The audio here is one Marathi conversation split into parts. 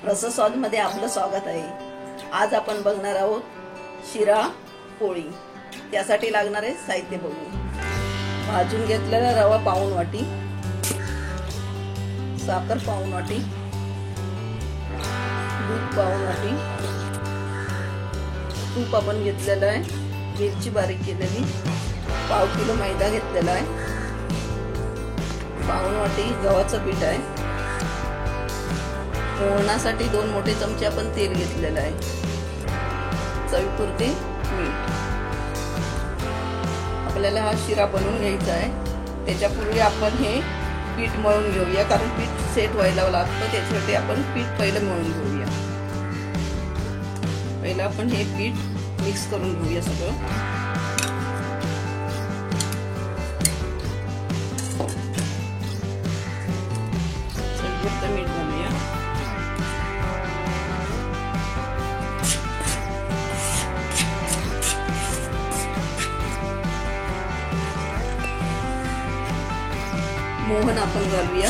रसस्वादमध्ये आपलं स्वागत आहे। आज आपण बघणार आहोत शिरा पोळी। त्यासाठी लागणारे साहित्य बघू। भाजून घेतलेला रवा पाऊण वाटी, साखर पाऊण वाटी, दूध पाऊण वाटी, तूप आपण घेतलेलं आहे, मिरची बारीक केलेली, पाव किलो मैदा घेतलेला आहे, पाऊण वाटी गव्हाचं पीठ आहे, मोहनासाठी 2 मोठे चमचे आपण तेल घेतलेलं आहे, चवीपुरते मीठ। आपल्याला हा शिरा बनवून घ्यायचा आहे। त्याच्यापूर्वी आपण हे पीठ मळून घेऊया, कारण पीठ सेट व्हायला लागतं। त्याच्यासाठी आपण पीठ पहिलं मळून घेऊया। पहिलं आपण हे पीठ मिक्स करून घेऊया सगळं। मीठ घालूया, मोहन आपण घालूया।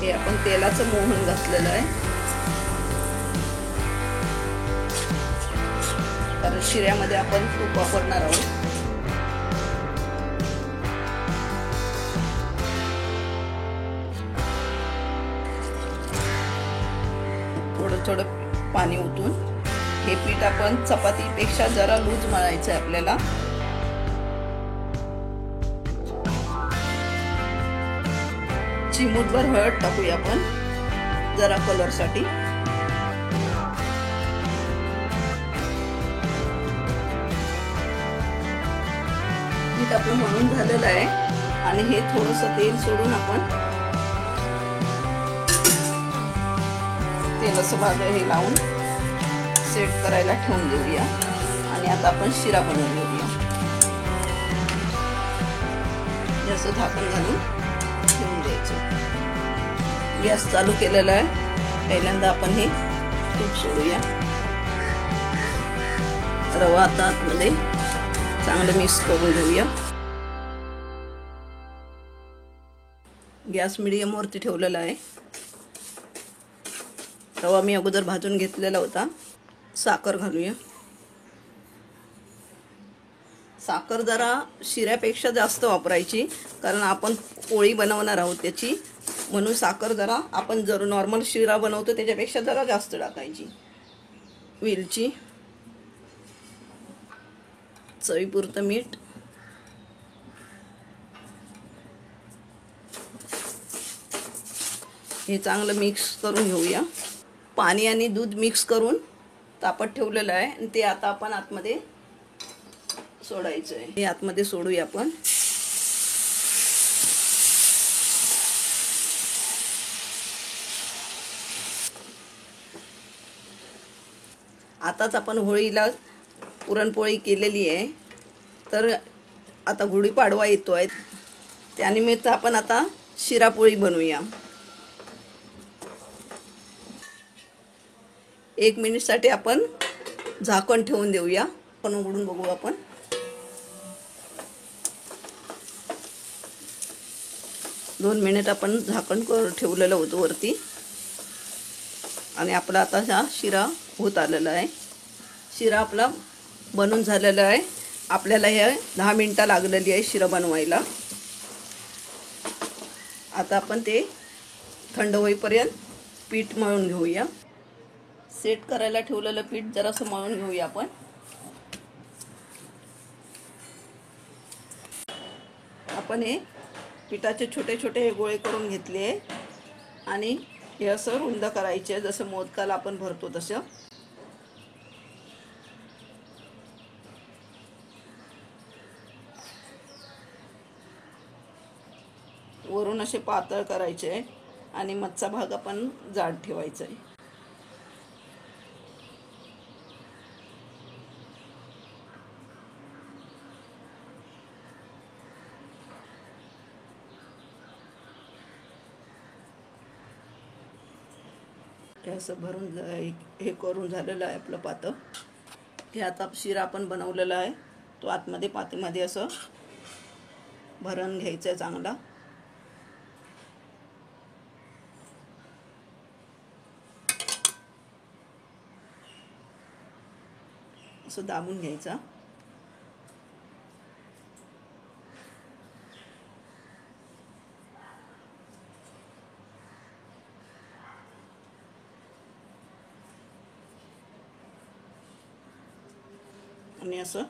हे आपण तेलाचं मोहन घातलेलं आहे, कारण शिऱ्यामध्ये आपण तूप वापरणार आहोत। थोडं थोडं पाणी ओतून हे पीठ आपण चपातीपेक्षा जरा लूज मळायचं आहे आपल्याला। चिमूटभर हळद टाकूया आपण जरा कलर साठी। पीठ आपलं मळून झालेलं आहे आणि हे थोडंसं तेल सोडून आपण तेलाचं भाग हे लावून सेट करायला ठेवून देऊया। आणि आता आपण शिरा बनवून घेऊया। याचं झाकण घालून ठेवून द्यायचं। गॅस चालू केलेला आहे। पहिल्यांदा आपण हे तूप सोडूया। रवा आता आतमध्ये चांगलं मिक्स करून घेऊया। गॅस मीडियम वरती ठेवलेला आहे। रवा मी अगोदर भाजून घेतलेला होता। साखर घालूया। साखर जरा शिऱ्यापेक्षा जास्त वापरायची, कारण आपण पोळी बनवणार आहोत त्याची, म्हणून साखर जरा आपण जर नॉर्मल शिरा बनवतो त्याच्यापेक्षा जरा जास्त टाकायची। वेलची, चवीपुरतं मीठ, हे चांगलं मिक्स करून घेऊया। पाणी आणि दूध मिक्स करून तापत ठेवलेलं आहे आणि ते आता आपण आतमध्ये सोडायचं आहे। हे आतमध्ये सोडूया आपण। आताच आपण होळीला पुरणपोळी केलेली आहे, तर आता गुढीपाडवा येतो आहे, त्यानिमित्त आपण आता शिरापोळी बनवूया। 1 मिनिटसाठी आपण झाकण ठेवून देऊया। पण उघडून बघू आपण। दोन मिनिट आपण झाकण ठेवलेलं होतं वरती आणि आपला आता हा शिरा होत आलेला आहे। शिरा आपला बनून झालेला आहे। आपल्याला हे 10 मिनिटं लागलेली आहे शिरा बनवायला। आता आपण ते थंड होईपर्यंत पीठ मळून घेऊया। सेट करायला ठेवलेलं पीठ जरासं मळून घेऊया आपण। आपण हे पिठाचे छोटे छोटे गोळे करून घेतले आणि हे असं रुंद करायचे, जसं मोदकाला आपण भरतो तसं। वरून असे पातळ करायचे आणि मधचा भाग आपण जाड ठेवायचा आहे। हे असं भरून हे करून झालेलं आहे आपलं पातळ। हे आता शिरा आपण बनवलेला आहे तो आतमध्ये पातेमध्ये असं भरून घ्यायचं चांगला। असं दाबून घ्यायचा. आणि असं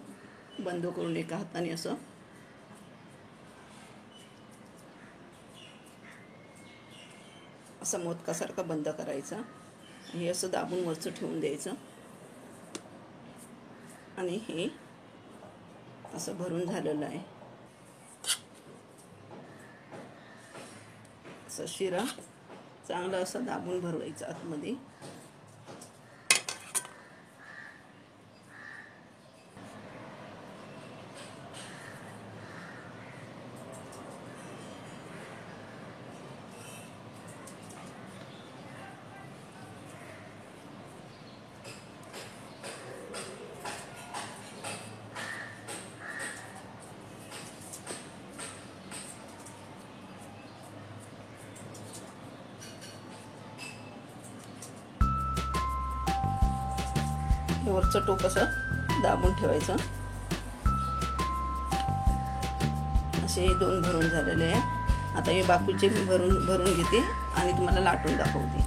बंद करून एका हाताने असं मोदकासारखं बंद करायचं. हे असं दाबून वरचं ठेवून द्यायचं. आणि हे असं भरून झालेलं आहे. असं शिरा चांगला असं दाबून भरवायचं आतमध्ये. वरचं टोक असं दाबून ठेवायचं. असे 2 भरून झालेले आहे. आता हे बाकीचे मी भरून घेते आणि तुम्हाला लाटून दाखवते.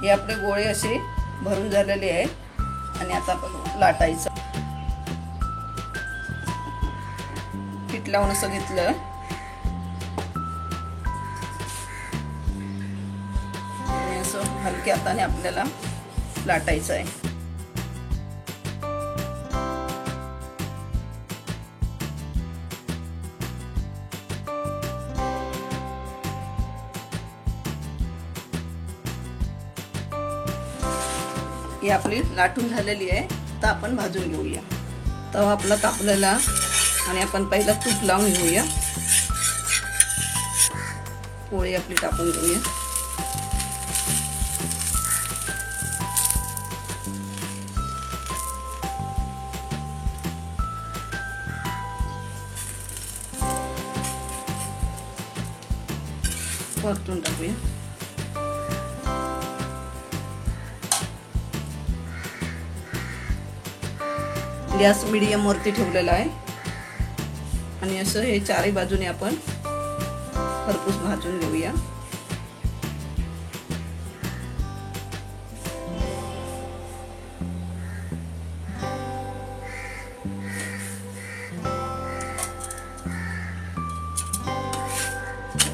हे आपले गोळे असे भरून झालेले आहे आणि आता आपण लाटायचं. पीठ लावून असं घेतलं आणि असं हलक्या हाताने आपल्याला लाटायचं आहे. ही आपली लाटून झालेली आहे. तर आपण भाजून घेऊया. तवा आपला तापलेला आणि आपण पहिला तूप लावून घेऊया. पोळी आपली टाकून घेऊया. परतून टाकूया. गॅस मीडियम वरती ठेवलेला आहे आणि असं हे चारही बाजूने आपण खरपूस भाजून घेऊया.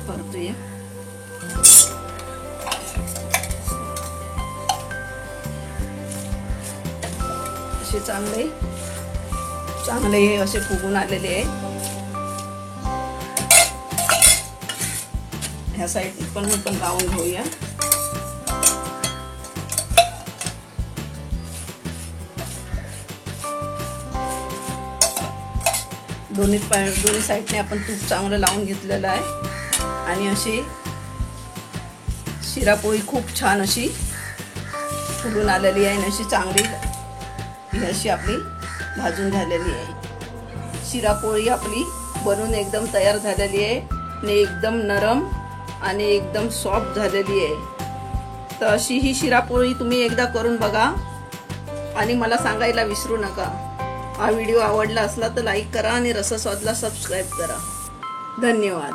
परतूया. असे चांगले हे असे फुगून आलेले आहे. ह्या साईड पण लावून घेऊया. दोन्ही साईडने आपण तूप चांगलं लावून घेतलेलं आहे आणि अशी शिरापोळी खूप छान अशी फुगून आलेली आहे आणि अशी चांगली ही अशी आपली भाजून झालेली आहे. शिरापोळी आपली बनवून एकदम तयार झालेली आहे आणि एकदम नरम आणि एकदम सॉफ्ट झालेली आहे. तर अशी ही शिरापोळी तुम्ही एकदा करून बघा आणि मला सांगायला विसरू नका. हा व्हिडिओ आवडला असला तर लाईक करा आणि रसस्वादला सबस्क्राईब करा. धन्यवाद.